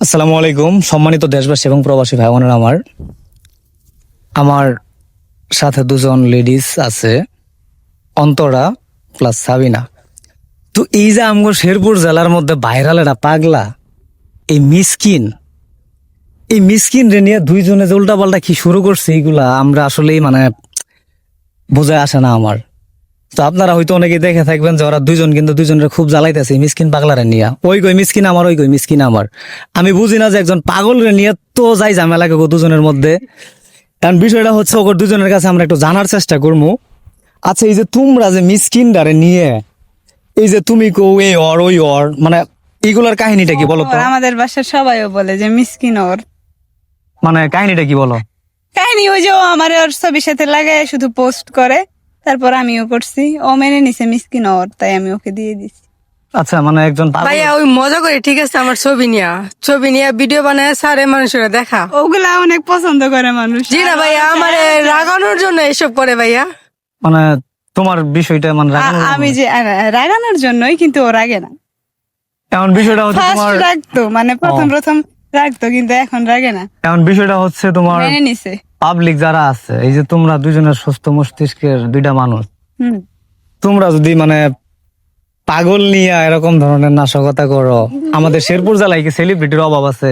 আসসালামু আলাইকুম সম্মানিত দেশবাসী এবং প্রবাসী ভাই বোনেরা, আমার সাথে দুজন লেডিস আছে, অন্তরা প্লাস সাবিনা। তো এই যে আমগো শেরপুর জেলার মধ্যে ভাইরাল একটা পাগলা এই মিসকিন রে নিয়ে দুইজনে যে উল্টাপাল্টা কি শুরু করছে, এইগুলা আমরা আসলেই বোঝায় আসে না আমার। তো আপনারা হয়তো অনেকে দেখে থাকবেন যে ওরা দুইজন কিন্তু দুইজনের খুব জ্বালাইতেছে মিসকিন পাগলারে নিয়ে, ওই কই মিসকিন আমার, ওই কই মিসকিন আমার। আমি বুঝি না যে একজন পাগল রে নিয়ে তো যাই ঝামেলা গো দুজনের মধ্যে। কারণ বিষয়টা হচ্ছে ওর দুজনের কাছে আমরা একটু জানার চেষ্টা করবো। আচ্ছা, এই যে তোমরা যে মিসকিন ডারে নিয়ে এই যে তুমি কো এই ওর ওই ওর এইগুলার কাহিনীটা কি বলো তো? আমাদের বাসার সবাইও বলে যে মিসকিন ওর। কাহিনীটা কি বলো? কাহিনী ওই যে ও আমার ওর ছবির সাথে লাগায় শুধু পোস্ট করে, তারপর আমিও করছি, ও মেনে নিছে মিসকিন ওর, তাই আমি ওকে দিয়ে দিছি। আচ্ছা, একজন পাগল- ভাইয়া ওই মজা করে ঠিক আছে, আমার ছবি নিয়ে ভিডিও বানায় সারে মানুষেরা দেখা। ওগুলা অনেক পছন্দ করে মানুষ। জি না ভাইয়া, আমার রাগানোর জন্য এসব করে ভাইয়া। তোমার বিষয়টা আমি যে রাগানোর জন্যই, কিন্তু ও রাগে না। এমন বিষয়টা হচ্ছে ফার্স্ট তোমার রাগতো, প্রথম রাগতো, কিন্তু এখন রাগে না, এমন বিষয়টা হচ্ছে তোমার মেনে নিছে। পাবলিক যারা আছে, এই যে তোমরা দুজনের সুস্থ মস্তিষ্কের দুইটা মানুষ, হুম। তোমরা যদি পাগল নিয়ে এরকম ধরনের নাশকতা করো, আমাদের শেরপুর জেলায় কি সেলিব্রিটির অভাব আছে?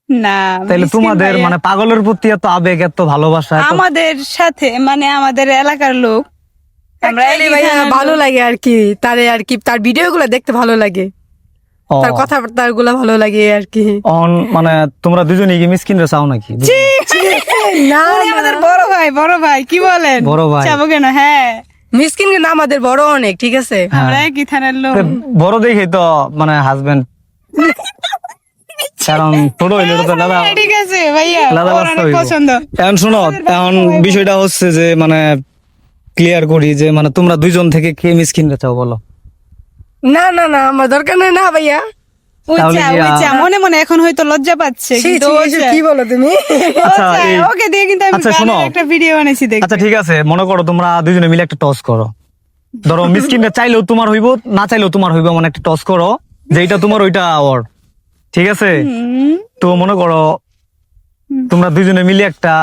না, তাহলে মিসকিন তোমাদের ভাইয়া পাগলের প্রতি এত আবেগ, এত ভালোবাসা, আমাদের সাথে আমাদের এলাকার লোক, আমরা Actually ভাইয়া ভালো লাগে আর কি, তার ভিডিও গুলো দেখতে ভালো লাগে, তার কথাবার্তা গুলো ভালো লাগে আর কি। তোমরা দুজনেই কি মিসকিন রে চাও নাকি? না উনি আমাদের বড় ভাই কি বলেন? বড় ভাই। চাবো কেন? হ্যাঁ, মিসকিন কিন্তু আমাদের বড় অনেক, ঠিক আছে। আমরা একই থানার লোক। বড় দেখে তো হাজবেন্ড, কারণ ছোট হইলে তো দাদা হ্যাঁ, ঠিক আছে ভাইয়া, দাদা ওর বাচ্চা অনেক হইবো। পছন্দ। এখন শোনো, এখন বিষয়টা হচ্ছে যে ক্লিয়ার করি যে তোমরা দুইজন থেকে কে মিসকিন রে চাও বলো? না না না, আমার দরকার নেই না ভাইয়া। তাহলে কি, মনে মনে এখন হয়তো লজ্জা পাচ্ছে, ছি, কিন্তু ছি, ও এসব চায়। কি বলো তুমি? আচ্ছা, ও চায়, এই- ওকে দিয়ে কিন্তু আমি আচ্ছা, শোনো। গানের একটা ভিডিও বানাইছি, দেখ। আচ্ছা ঠিক আছে, মনে করো তোমরা দুজনে মিলে একটা টস করো। ধরো মিসকিন রে চাইলেও তোমার হইব, না চাইলেও তোমার হইব, একটা টস করো যে এইটা তোমার ওইটা ওর, ঠিক আছে? তো মনে করো তোমরা দুজনে মিলে একটা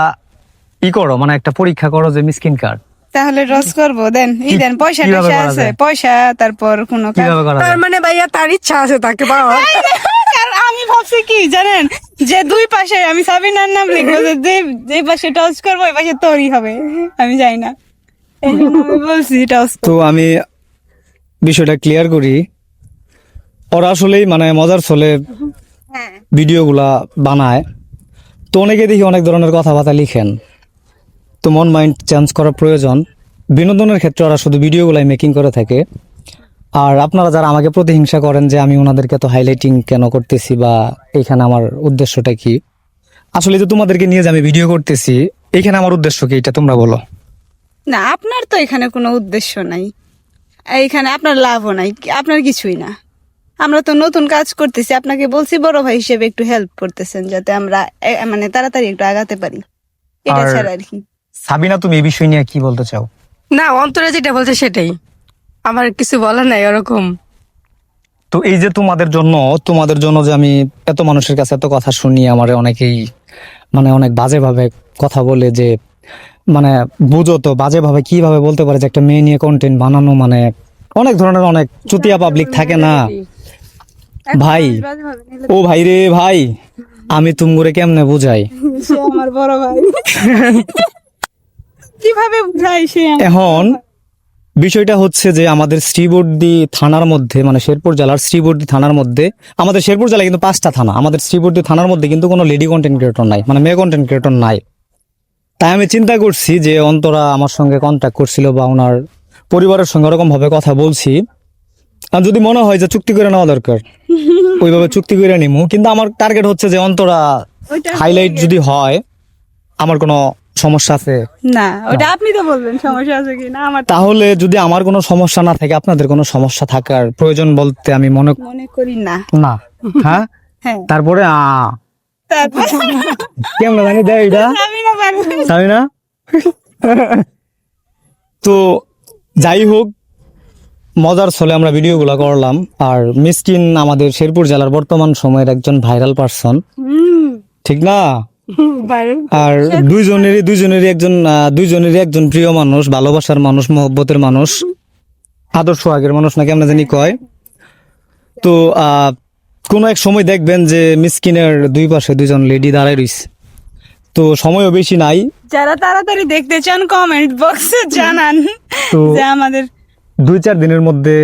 করো, একটা পরীক্ষা করো যে মিসকিন কার। তাহলে রস করবো, দেন পয়সা কিভাবে টয়সা করা আছে, যায়? পয়সা, তারপর কোনো কাজ। কিভাবে করা তার যায়? মানে ভাইয়া তার ইচ্ছা আছে তাকে পাওয়ার। আর আমি ভাবছি কি জানেন, যে দুই পাশে আমি সাবিনার নাম লিখবো, যে পাশে টস করবো ওই পাশে তোরই হবে, আমি যাই না, এই জন্য আমি বলছি টস। তো আমি বিষয়টা ক্লিয়ার করি, ওরা আসলেই মজার ছলে ভিডিওগুলা বানায়। তো অনেকে দেখি অনেক ধরনের কথাবার্তা লিখেন, তো মন মাইন্ড চেঞ্জ করার প্রয়োজন। বিনোদনের ক্ষেত্রে ওরা শুধু ভিডিওগুলাই মেকিং করে থাকে। আর আপনারা যারা আমাকে প্রতিহিংসা করেন যে আমি ওনাদেরকে তো হাইলাইটিং কেন করতেছি বা এখানে আমার উদ্দেশ্যটা কি, আসলে যে তোমাদেরকে নিয়ে যে আমি ভিডিও করতেছি, এখানে আমার উদ্দেশ্য কি এটা তোমরা বলো? না, আপনার তো এখানে কোনো উদ্দেশ্য নাই, এইখানে আপনার লাভও নাই, আপনার কিছুই না। আমরা তো নতুন কাজ করতেছি, আপনাকে বলছি বড় ভাই হিসেবে একটু হেল্প করতেছেন, যাতে আমরা তাড়াতাড়ি একটু আগাতে পারি, এটা আর- ছাড়া আর কি। সাবিনা, তুমি এই বিষয় নিয়ে কি বলতে চাও? না, অন্তরে যেটা বলছে সেটাই, আমার কিছু বলার নাই ওরকম। তো এই যে তোমাদের জন্য যে আমি এত মানুষের কাছে এত কথা শুনি, আমার অনেকেই অনেক বাজেভাবে কথা বলে, যে বুঝো তো বাজেভাবে কিভাবে বলতে পারে যে একটা মেয়ে নিয়ে কন্টেন্ট বানানো, অনেক ধরনের অনেক চুতিয়া পাবলিক থাকে না ভাই। ও ভাই রে ভাই, আমি তুমগুরে কেমনে বুঝাই? সে আমার বড় ভাই, কিভাবে বুঝাই সে এখন বিষয়টা হচ্ছে যে আমাদের শ্রীবর্দী থানার মধ্যে, শেরপুর জেলার শ্রীবর্দী থানার মধ্যে, আমাদের শেরপুর জেলায় কিন্তু 5টা থানা, আমাদের শ্রীবর্দী থানার মধ্যে কিন্তু কোনো লেডি কন্টেন্ট ক্রিয়েটর নাই, মেয়ে কন্টেন্ট ক্রিয়েটর নাই। তাই আমি চিন্তা করছি যে অন্তরা আমার সঙ্গে কন্ট্যাক্ট করছিল বা ওনার পরিবারের সঙ্গে ওরকম ভাবে কথা বলছি, আর যদি মনে হয় যে চুক্তি করে নেওয়া দরকার ওইভাবে চুক্তি করে নিমু। কিন্তু আমার টার্গেট হচ্ছে যে অন্তরা হাইলাইট যদি হয়, আমার কোনো সমস্যা আছে না, ওটা আপনি তো বলবেন সমস্যা আছে কি না। আমার তাহলে যদি আমার কোনো সমস্যা না থাকে, আপনাদের কোনো সমস্যা থাকার প্রয়োজন বলতে আমি মনে মনে করি না। না। হ্যাঁ, হ্যাঁ, তারপরে তারপর কেমন জানি দেয় এটা আমি না পারবো। জানি না। তো যাই হোক, মজার ছলে আমরা ভিডিওগুলো করলাম। আর মিসকিন আমাদের শেরপুর জেলার বর্তমান সময়ের একজন ভাইরাল পারসন, ঠিক না? আর দুইজনেরই একজন প্রিয় মানুষ, ভালোবাসার মানুষ, মহব্বতের মানুষ, আদর্শ আগের মানুষ নাকি আমরা জানি কয়। তো কোনো এক সময় দেখবেন যে মিসকিনের দুই পাশে দুইজন লেডি দাঁড়ায় রইছে। তো সময়ও বেশি নাই। যারা তাড়াতাড়ি দেখতে চান কমেন্ট বক্সে জানান তো যে আমাদের 2-4 দিনের মধ্যে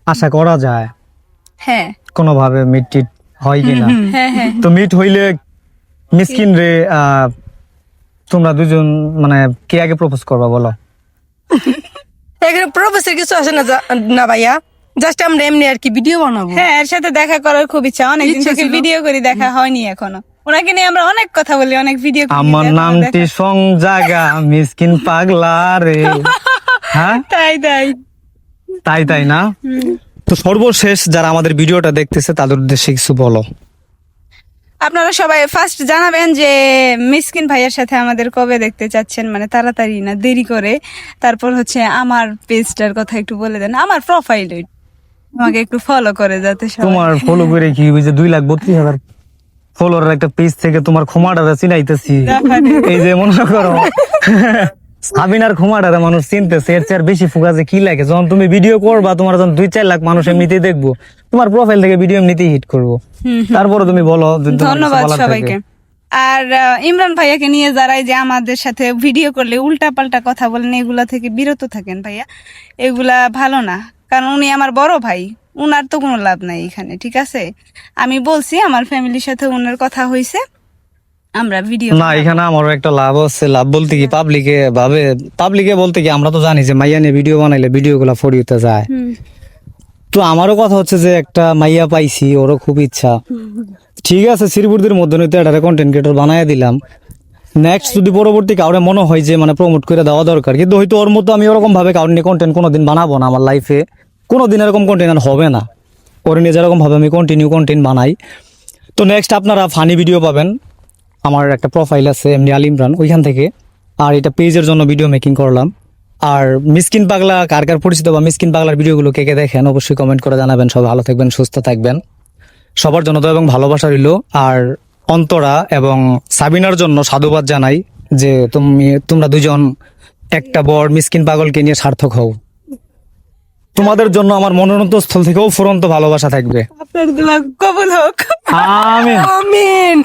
আশা করা যায় হ্যাঁ কোনোভাবে মিট টিট হয় কিনা। হ্যাঁ হ্যাঁ তো মিট হইলে মিসকিন রে তোমরা দুজন মানে কে আগে প্রপোজ করবা বলো? এখানে প্রফেসর কিছু আসে না ভাইয়া, জাস্ট আমরা এমনি আর কি ভিডিও বানাবো। হ্যাঁ এর সাথে দেখা করার খুব ইচ্ছা, অনেকদিন ইচ্ছা থেকে ছিল। ভিডিও করি, দেখা হয়নি এখনো। ওনাকে নিয়ে আমরা অনেক কথা বলি, অনেক ভিডিও করি, আমার এখনো নামটি দেখা- সং জাগা মিসকিন পাগলা রে। হ্যাঁ, তাই তাই না? তো সর্বশেষ যারা আমাদের ভিডিওটা দেখতেছে তাদের উদ্দেশ্যে কিছু বলো। আপনারা সবাই ফার্স্ট জানাবেন যে মিসকিন ভাইয়ের সাথে আমাদের কবে দেখতে চাচ্ছেন, মানে তাড়াতাড়ি না দেরি করে। তারপর হচ্ছে আমার পেজটার কথা একটু বলে দেন, আমার প্রোফাইল আমাকে একটু ফলো করে যাতে সবাই। তোমার ফলো করে কি হয়েছে 2,32,000 ফলোয়ার একটা পেজ থেকে তোমার ক্ষমাটা চিনাইতেছি। এই যে মনে করো সাবিনার ক্ষমাটা মানুষ চিনতেছে, এর চেয়ে আর বেশি ফুকাজে কি লাগে? যখন তুমি ভিডিও করবা তোমার যখন 2-4 লাখ মানুষ এমনিতেই দেখবো, তোমার প্রোফাইল থেকে ভিডিও এমনিতেই হিট করবো। তারপরে তুমি বলো যদি তোমার কিছু ধন্যবাদ বলার থাকে। সবাইকে। আর ইমরান ভাইয়াকে নিয়ে যারা এই যে আমাদের সাথে ভিডিও করলে উল্টা পাল্টা কথা বলেন, এগুলা থেকে বিরত থাকেন ভাইয়া, এগুলা ভালো না। কারণ উনি আমার বড় ভাই, উনার তো কোনো লাভ নাই এখানে, ঠিক আছে? আমি বলছি আমার ফ্যামিলির সাথে উনার কথা হয়েছে, আমরা ভিডিও না, এখানে আমারও একটা লাভ আছে। লাভ বলতে কি, পাবলিকে বলতে কি, আমরা তো জানি যে মাইয়া নিয়ে ভিডিও বানাইলে ভিডিও গুলা ফরিতে যায়। তো আমারও কথা হচ্ছে যে একটা মাইয়া পাইছি, ওরও খুব ইচ্ছা। ঠিক আছে, শ্রীপুরদের মধ্যে নয়তো একটা কন্টেন্ট ক্রিয়েটর বানায় দিলাম। নেক্সট যদি পরবর্তী কাউরে মনে হয় যে মানে প্রমোট করে দেওয়া দরকার, কিন্তু হয়তো ওর মতো আমি ওরকম ভাবে কাউর নিয়ে কন্টেন্ট কোনোদিন বানাবো না আমার লাইফে, কোনোদিন এরকম কন্টেন্ট আর হবে না। ওর নিয়ে যেরকম ভাবে আমি কন্টেন্ট বানাই। তো নেক্সট আপনারা ফানি ভিডিও পাবেন। আমার একটা প্রোফাইল আছে এমনি আল ইমরান, ওইখান থেকে। আর এটা পেজের জন্য ভিডিও মেকিং করলাম। আর মিসকিন পাগলা কার কার পরিচিত বা মিসকিন পাগলার ভিডিওগুলো কে কে দেখেন অবশ্যই কমেন্ট করে জানাবেন। সবাই ভালো থাকবেন, সুস্থ থাকবেন, সবার জন্য তো এবং ভালোবাসা রইল। আর অন্তরা এবং সাবিনার জন্য সাধুবাদ জানাই যে তোমরা দুজন একটা বড় মিসকিন পাগলকে নিয়ে সার্থক হও। তোমাদের জন্য আমার মনোনন্তস্থল থেকেও ফুরন্ত ভালোবাসা থাকবে। আপনার দোয়া কবুল হোক। আমিন। আমিন।